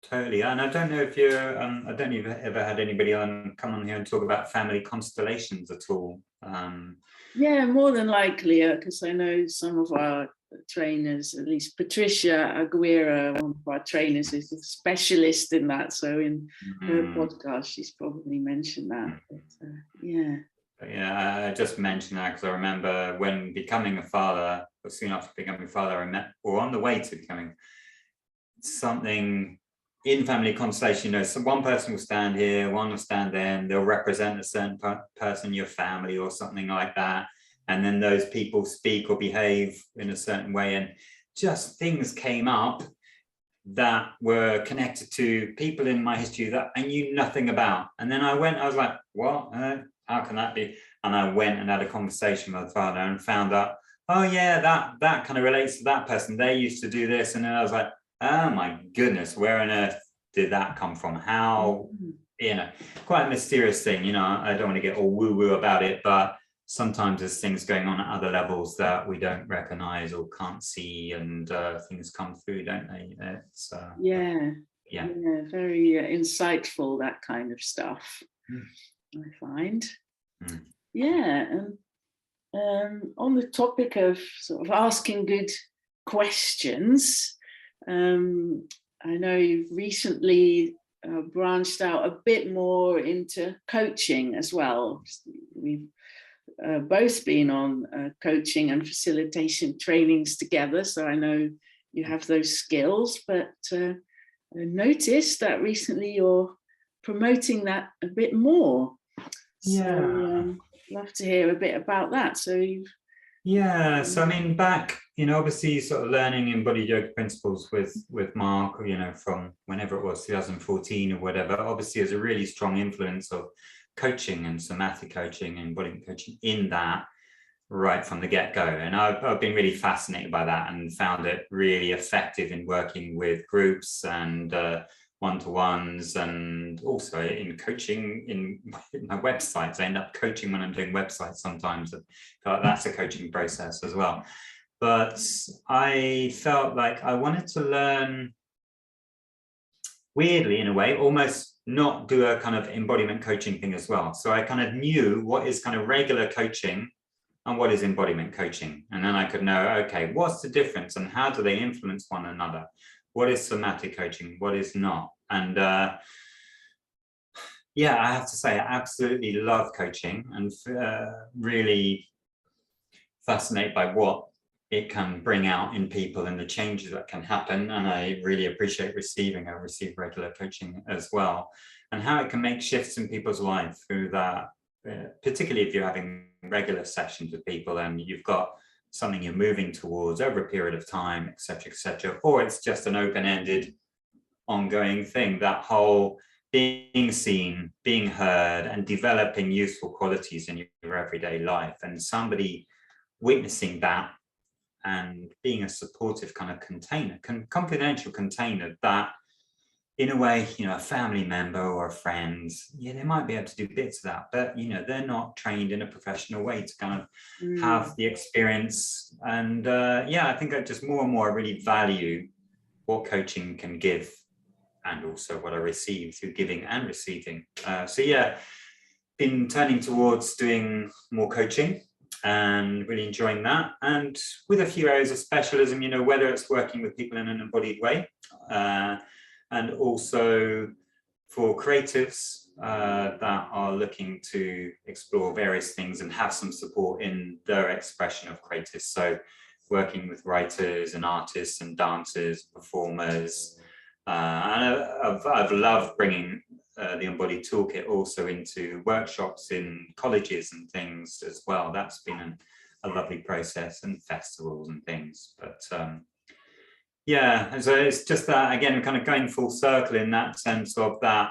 Totally. And I don't know if you're I don't know if you've ever had anybody come on here and talk about family constellations at all. More than likely, because I know some of our trainers, at least Patricia Aguirre, one of our trainers, is a specialist in that. So in her podcast, she's probably mentioned that. But, I just mentioned that because I remember when becoming a father, or soon after becoming a father, I met, or on the way to becoming something in family constellation, so one person will stand here, one will stand there, and they'll represent a certain person in your family or something like that. And then those people speak or behave in a certain way. And just things came up that were connected to people in my history that I knew nothing about. And then I was like, what? How can that be? And I went and had a conversation with the father and found out, oh yeah, that kind of relates to that person. They used to do this. And then I was like, oh my goodness, where on earth did that come from? How, quite a mysterious thing. I don't want to get all woo-woo about it, but sometimes there's things going on at other levels that we don't recognize or can't see, and things come through, don't they? It's very insightful, that kind of stuff. I find. And on the topic of sort of asking good questions, I know you've recently branched out a bit more into coaching as well. We've both been on coaching and facilitation trainings together, so I know you have those skills, but I noticed that recently you're promoting that a bit more. So love to hear a bit about that. So so I mean, back, obviously sort of learning Embodied Yoga Principles with Mark, from whenever it was, 2014 or whatever, obviously there's a really strong influence of coaching and somatic coaching and embodiment coaching in that right from the get-go. And I've been really fascinated by that and found it really effective in working with groups and one-to-ones, and also in coaching in my websites. I end up coaching when I'm doing websites sometimes. I feel like that's a coaching process as well. But I felt like I wanted to learn, weirdly in a way, almost not do a kind of embodiment coaching thing as well. So I kind of knew what is kind of regular coaching and what is embodiment coaching. And then I could know, okay, what's the difference and how do they influence one another? What is somatic coaching? What is not? And yeah, I have to say, I absolutely love coaching and really fascinated by what it can bring out in people and the changes that can happen. And I really appreciate receiving. I receive regular coaching as well, and how it can make shifts in people's life through that, particularly if you're having regular sessions with people and you've got something you're moving towards over a period of time, etc., or it's just an open-ended ongoing thing. That whole being seen, being heard, and developing useful qualities in your everyday life, and somebody witnessing that and being a supportive kind of container, confidential container that, in a way, you know, a family member or a friend, yeah, they might be able to do bits of that, but, you know, they're not trained in a professional way to kind of have the experience. And yeah, I think I just more and more really value what coaching can give, and also what I receive through giving and receiving. So yeah, been turning towards doing more coaching and really enjoying that, and with a few areas of specialism, you know, whether it's working with people in an embodied way, and also for creatives that are looking to explore various things and have some support in their expression of creatives. So working with writers and artists and dancers, performers. And I've loved bringing the Embodied Toolkit also into workshops in colleges and things as well. That's been a lovely process, and festivals and things. But yeah, and so it's just that, again, kind of going full circle in that sense of that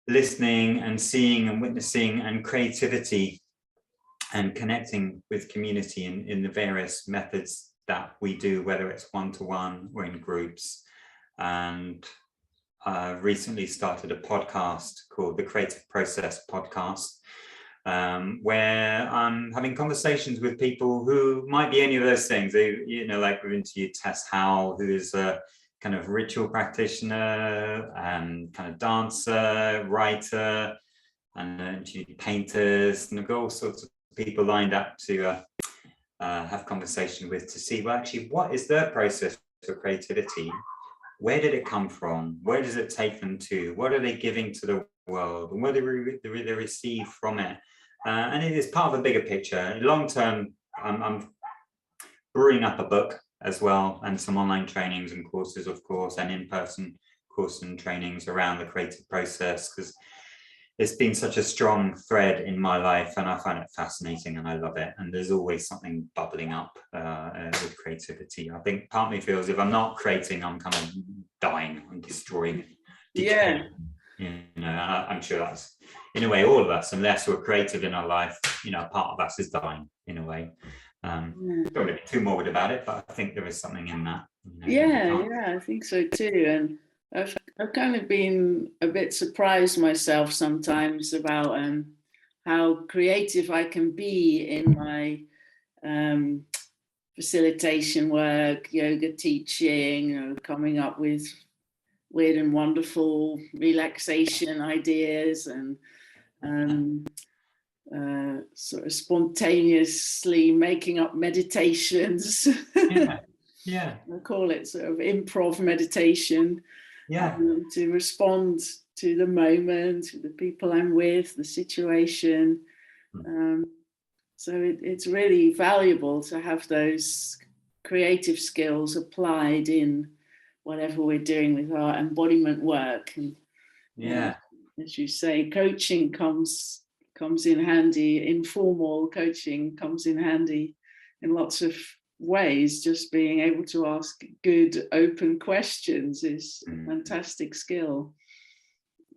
listening and seeing and witnessing and creativity and connecting with community in the various methods that we do, whether it's one-to-one or in groups. And recently started a podcast called the Creative Process Podcast, where I'm having conversations with people who might be any of those things. They, you know, like we've interviewed Tess Howell, who is a kind of ritual practitioner and kind of dancer, writer, and painters, and I've got all sorts of people lined up to have conversation with, to see, well, actually, what is their process for creativity? Where did it come from? Where does it take them to? What are they giving to the world? And what do they receive from it? And it is part of a bigger picture. Long term, I'm brewing up a book as well, and some online trainings and courses, of course, and in-person courses and trainings around the creative process, because it's been such a strong thread in my life, and I find it fascinating and I love it. And there's always something bubbling up with creativity. I think part of me feels if I'm not creating, I'm kind of dying, I'm destroying. Yeah. You know, I'm sure that's, in a way, all of us, unless we're creative in our life, you know, part of us is dying in a way. Don't want to be too morbid about it, but I think there is something in that. You know, Yeah, I think so too. And I've kind of been a bit surprised myself sometimes about how creative I can be in my facilitation work, yoga teaching, you know, coming up with weird and wonderful relaxation ideas, and sort of spontaneously making up meditations. Yeah. I call it sort of improv meditation. Yeah. To respond to the moment, the people I'm with, the situation. So it's really valuable to have those creative skills applied in whatever we're doing with our embodiment work. And as you say, coaching comes in handy. Informal coaching comes in handy in lots of ways. Just being able to ask good, open questions is a fantastic skill.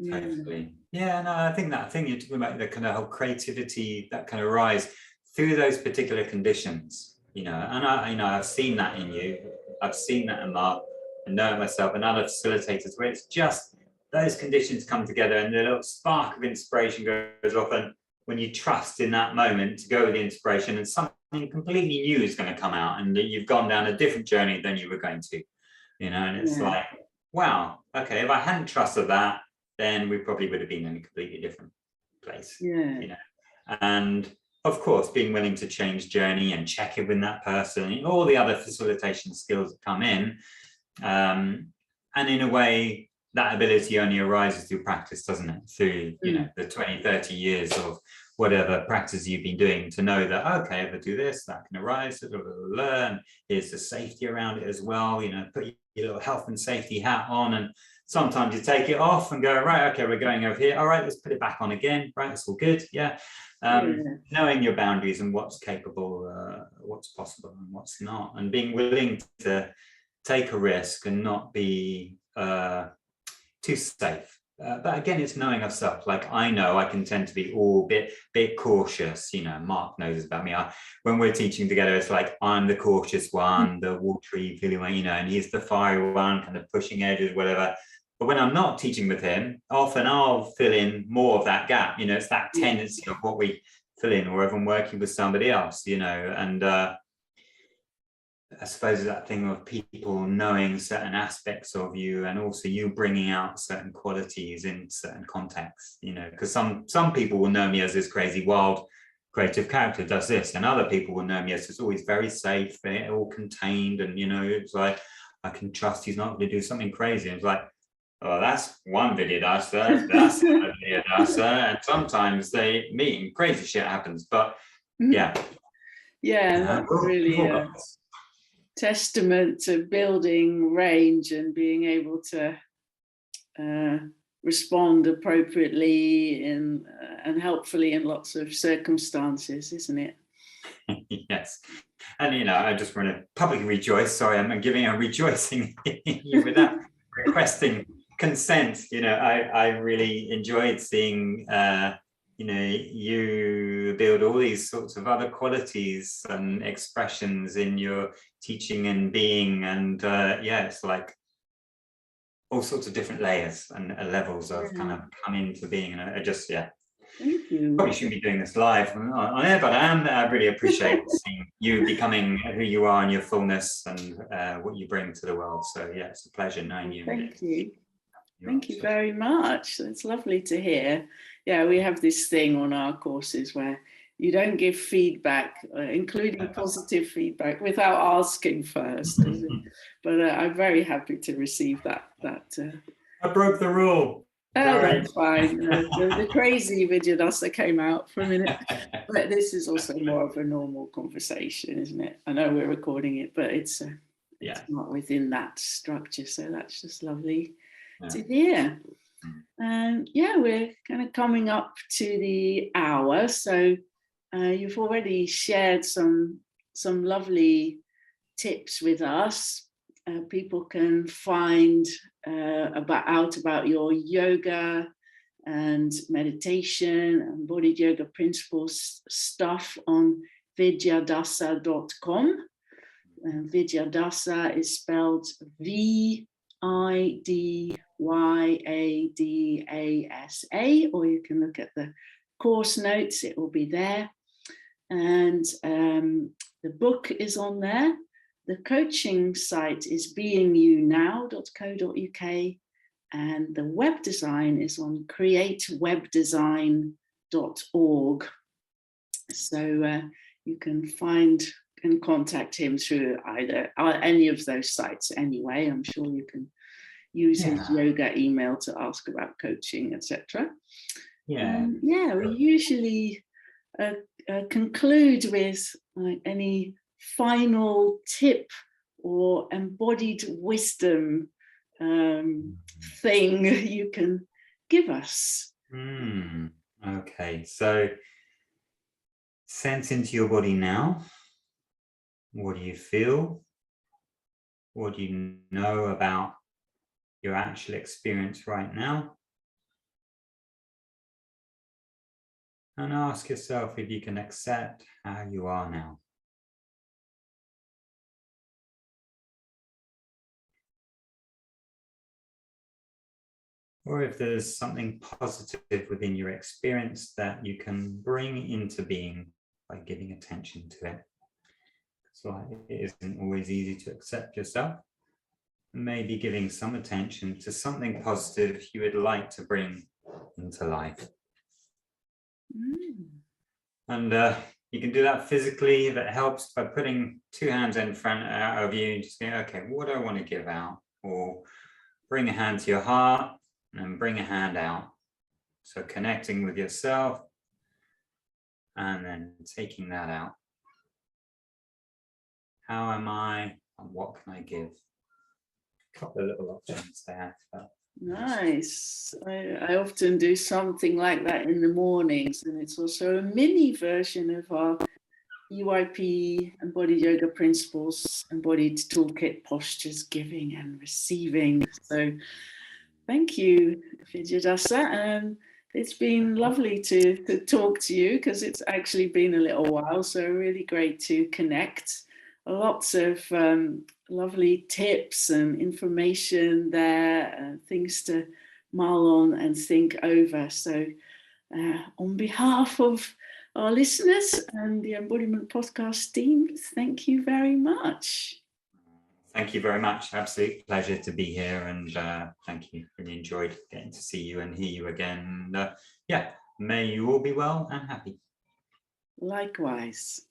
Totally. Yeah, no, I think that thing you're talking about, the kind of whole creativity that can arise through those particular conditions, you know, and I've seen that in you. I've seen that in Mark, and know it myself, and other facilitators, where it's just those conditions come together and the little spark of inspiration goes off, and when you trust in that moment to go with the inspiration, and something completely new is going to come out, and that you've gone down a different journey than you were going to, you know, and it's like, wow, okay, if I hadn't trusted that, then we probably would have been in a completely different place. Yeah. You know, and of course, being willing to change journey and check in with that person, all the other facilitation skills that come in. And in a way, that ability only arises through practice, doesn't it? Through, you know, the 20, 30 years of whatever practice you've been doing, to know that, okay, if I do this, that can arise, learn, here's the safety around it as well, you know, put your little health and safety hat on, and sometimes you take it off and go, right, okay, we're going over here, all right, let's put it back on again, right, it's all good, yeah. Knowing your boundaries and what's capable, what's possible and what's not, and being willing to take a risk and not be too safe. But again, it's knowing ourselves. Like, I know I can tend to be all bit cautious. You know, Mark knows about me. When we're teaching together, it's like I'm the cautious one, the watery, feeling one, you know, and he's the fiery one, kind of pushing edges, whatever. But when I'm not teaching with him, often I'll fill in more of that gap. You know, it's that tendency of what we fill in, or if I'm working with somebody else, you know, and I suppose that thing of people knowing certain aspects of you, and also you bringing out certain qualities in certain contexts, you know, because some people will know me as this crazy, wild, creative character does this, and other people will know me as it's always very safe, all contained, and, you know, it's like, I can trust he's not going to do something crazy. And it's like, oh, that's one Vidyadasa, that's another Vidyadasa, and sometimes they meet and crazy shit happens, but yeah. Yeah, that's really testament to building range and being able to respond appropriately and helpfully in lots of circumstances, isn't it? Yes. And, you know, I just want to publicly rejoice. Sorry, I'm giving a rejoicing you without requesting consent. You know, I really enjoyed seeing you know, you build all these sorts of other qualities and expressions in your teaching and being, and yeah, it's like all sorts of different layers and levels of kind of come into being, and I just, yeah. Thank you. Probably shouldn't be doing this live on air, but I really appreciate seeing you becoming who you are in your fullness and what you bring to the world. So yeah, it's a pleasure knowing you. Thank you. Thank you very much. It's lovely to hear. Yeah, we have this thing on our courses where you don't give feedback, including positive feedback, without asking first. But I'm very happy to receive that. I broke the rule. Oh, that's fine. The crazy Vidyadasa came out for a minute. But this is also more of a normal conversation, isn't it? I know we're recording it, but it's not within that structure. So that's just lovely to hear. And yeah, we're kind of coming up to the hour. So you've already shared some lovely tips with us. People can find out about your yoga and meditation and embodied yoga principles stuff on vidyadasa.com. And Vidyadasa is spelled Vidyadasa, or you can look at the course notes, it will be there. And the book is on there. The coaching site is beingyounow.co.uk, and the web design is on createwebdesign.org. So you can find and contact him through either any of those sites anyway. I'm sure you can use his yoga email to ask about coaching, etc. We usually conclude with any final tip or embodied wisdom thing you can give us. Okay, so sense into your body now. What do you feel? What do you know about your actual experience right now? And ask yourself if you can accept how you are now. Or if there's something positive within your experience that you can bring into being by giving attention to it. So it isn't always easy to accept yourself. maybe giving some attention to something positive you would like to bring into life. And you can do that physically. That helps by putting two hands in front of you and just going, okay, what do I want to give out? Or bring a hand to your heart and bring a hand out. So connecting with yourself and then taking that out. How am I and what can I give? A couple of little options there. Nice. I often do something like that in the mornings, and it's also a mini version of our UYP Embodied Yoga Principles, Embodied Toolkit, Postures, Giving and Receiving. So thank you, Vidyadasa. It's been lovely to talk to you because it's actually been a little while, so really great to connect. Lots of lovely tips and information there, things to mull on and think over. So on behalf of our listeners and the Embodiment Podcast team, thank you very much. Thank you very much. Absolute pleasure to be here, and thank you. Really enjoyed getting to see you and hear you again. Yeah, may you all be well and happy. Likewise.